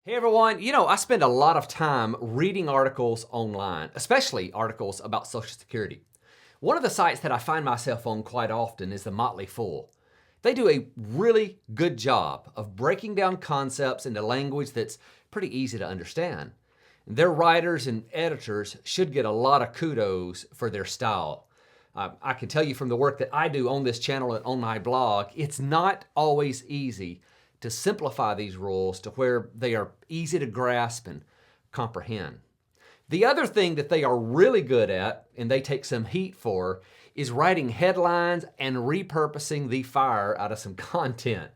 Hey everyone, I spend a lot of time reading articles online, especially articles about Social Security. One of the sites that I find myself on quite often is the Motley Fool. They do a really good job of breaking down concepts into language that's pretty easy to understand. Their writers and editors should get a lot of kudos for their style. I can tell you from the work that I do on this channel and on my blog, it's not always easy to simplify these rules to where they are easy to grasp and comprehend. The other thing that they are really good at, and they take some heat for, is writing headlines and repurposing the fire out of some content.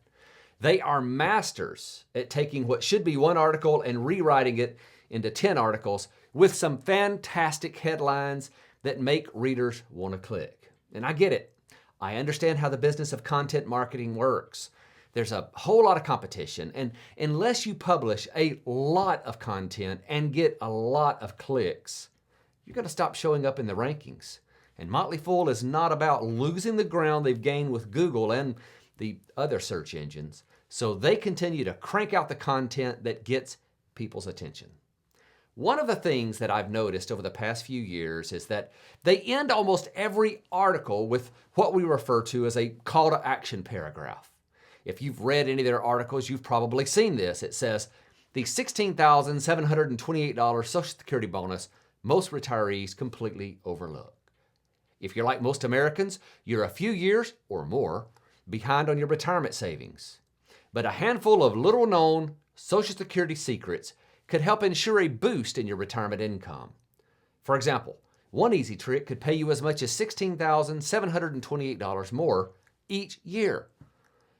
They are masters at taking what should be one article and rewriting it into 10 articles with some fantastic headlines that make readers want to click. And I get it. I understand how the business of content marketing works. There's a whole lot of competition, and unless you publish a lot of content and get a lot of clicks, you're going to stop showing up in the rankings. And Motley Fool is not about losing the ground they've gained with Google and the other search engines, so they continue to crank out the content that gets people's attention. One of the things that I've noticed over the past few years is that they end almost every article with what we refer to as a call to action paragraph. If you've read any of their articles, you've probably seen this. It says, the $16,728 Social Security bonus most retirees completely overlook. If you're like most Americans, you're a few years or more behind on your retirement savings. But a handful of little-known Social Security secrets could help ensure a boost in your retirement income. For example, one easy trick could pay you as much as $16,728 more each year.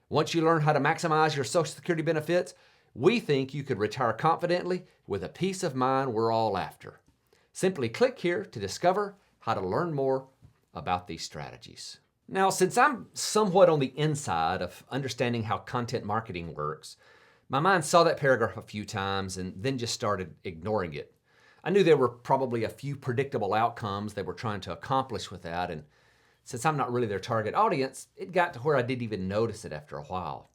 Once you learn how to maximize your Social Security benefits, we think you could retire confidently with a peace of mind we're all after. Simply click here to discover how to learn more about these strategies. Now, since I'm somewhat on the inside of understanding how content marketing works, my mind saw that paragraph a few times and then just started ignoring it. I knew there were probably a few predictable outcomes they were trying to accomplish with that, and since I'm not really their target audience, it got to where I didn't even notice it after a while.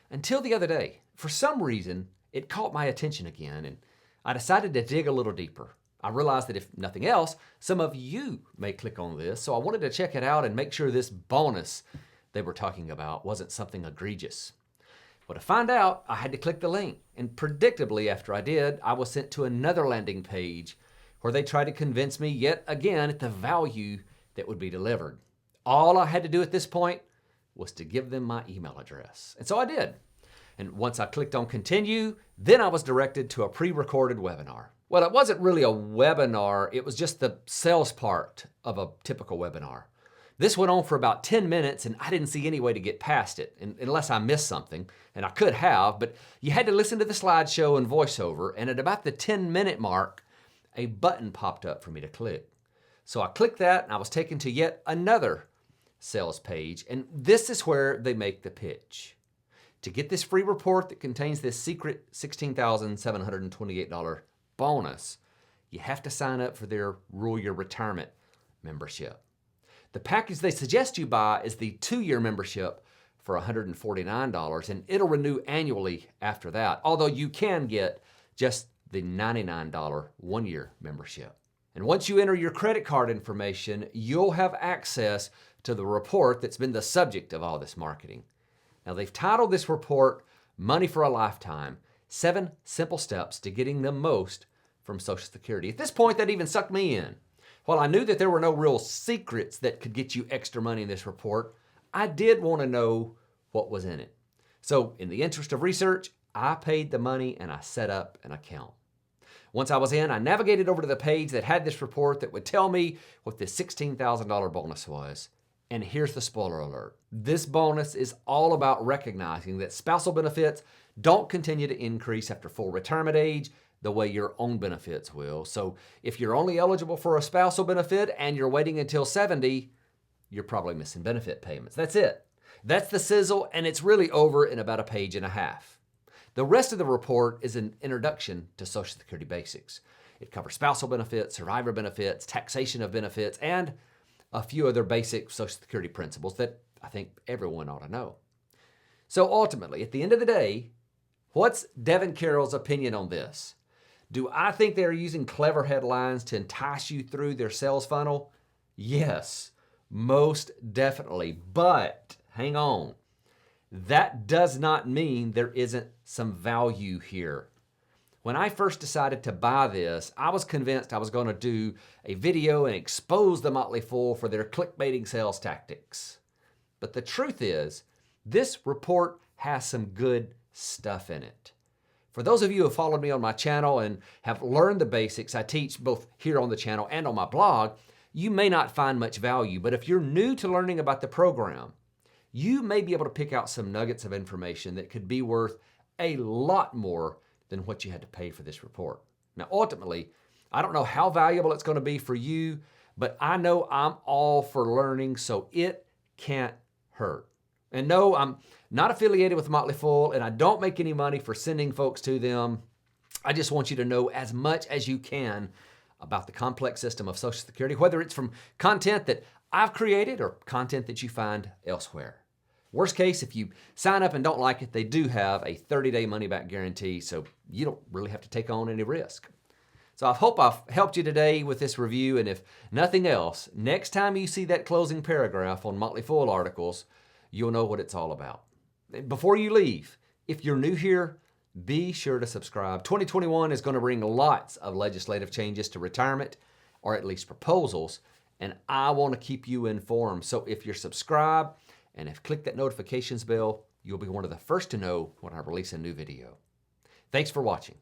Until the other day, for some reason, it caught my attention again, and I decided to dig a little deeper. I realized that if nothing else, some of you may click on this, so I wanted to check it out and make sure this bonus they were talking about wasn't something egregious. Well, to find out, I had to click the link, and predictably after I did, I was sent to another landing page where they tried to convince me yet again at the value that would be delivered. All I had to do at this point was to give them my email address. And so I did. And once I clicked on continue, then I was directed to a pre-recorded webinar. Well, it wasn't really a webinar, it was just the sales part of a typical webinar. This went on for about 10 minutes and I didn't see any way to get past it unless I missed something, and I could have, but you had to listen to the slideshow and voiceover, and at about the 10-minute mark, a button popped up for me to click. So I clicked that and I was taken to yet another sales page, and this is where they make the pitch. To get this free report that contains this secret $16,728 bonus, you have to sign up for their Rule Your Retirement membership. The package they suggest you buy is the 2-year membership for $149, and it'll renew annually after that, although you can get just the $99 1-year membership. And once you enter your credit card information, you'll have access to the report that's been the subject of all this marketing. Now, they've titled this report, Money for a Lifetime, 7 Simple Steps to Getting the Most from Social Security. At this point, that even sucked me in. While I knew that there were no real secrets that could get you extra money in this report, I did want to know what was in it. So, in the interest of research, I paid the money and I set up an account. Once I was in, I navigated over to the page that had this report that would tell me what this $16,000 bonus was. And here's the spoiler alert. This bonus is all about recognizing that spousal benefits don't continue to increase after full retirement age the way your own benefits will. So if you're only eligible for a spousal benefit and you're waiting until 70, you're probably missing benefit payments. That's it. That's the sizzle, and it's really over in about a page and a half. The rest of the report is an introduction to Social Security basics. It covers spousal benefits, survivor benefits, taxation of benefits, and a few other basic Social Security principles that I think everyone ought to know. So ultimately, at the end of the day, What's Devin Carroll's opinion on this? Do I think they're using clever headlines to entice you through their sales funnel? Yes, most definitely. But hang on. That does not mean there isn't some value here. When I first decided to buy this, I was convinced I was going to do a video and expose the Motley Fool for their clickbaiting sales tactics. But the truth is, this report has some good stuff in it. For those of you who have followed me on my channel and have learned the basics I teach both here on the channel and on my blog, you may not find much value. But if you're new to learning about the program, you may be able to pick out some nuggets of information that could be worth a lot more than what you had to pay for this report. Now, ultimately, I don't know how valuable it's going to be for you, but I know I'm all for learning, so it can't hurt. And no, I'm not affiliated with Motley Fool, and I don't make any money for sending folks to them. I just want you to know as much as you can about the complex system of Social Security, whether it's from content that I've created or content that you find elsewhere. Worst case, if you sign up and don't like it, they do have a 30-day money-back guarantee, so you don't really have to take on any risk. So I hope I've helped you today with this review, and if nothing else, next time you see that closing paragraph on Motley Fool articles, you'll know what it's all about. Before you leave, if you're new here, be sure to subscribe. 2021 is going to bring lots of legislative changes to retirement, or at least proposals, and I want to keep you informed. So if you're subscribed and have clicked that notifications bell, you'll be one of the first to know when I release a new video. Thanks for watching.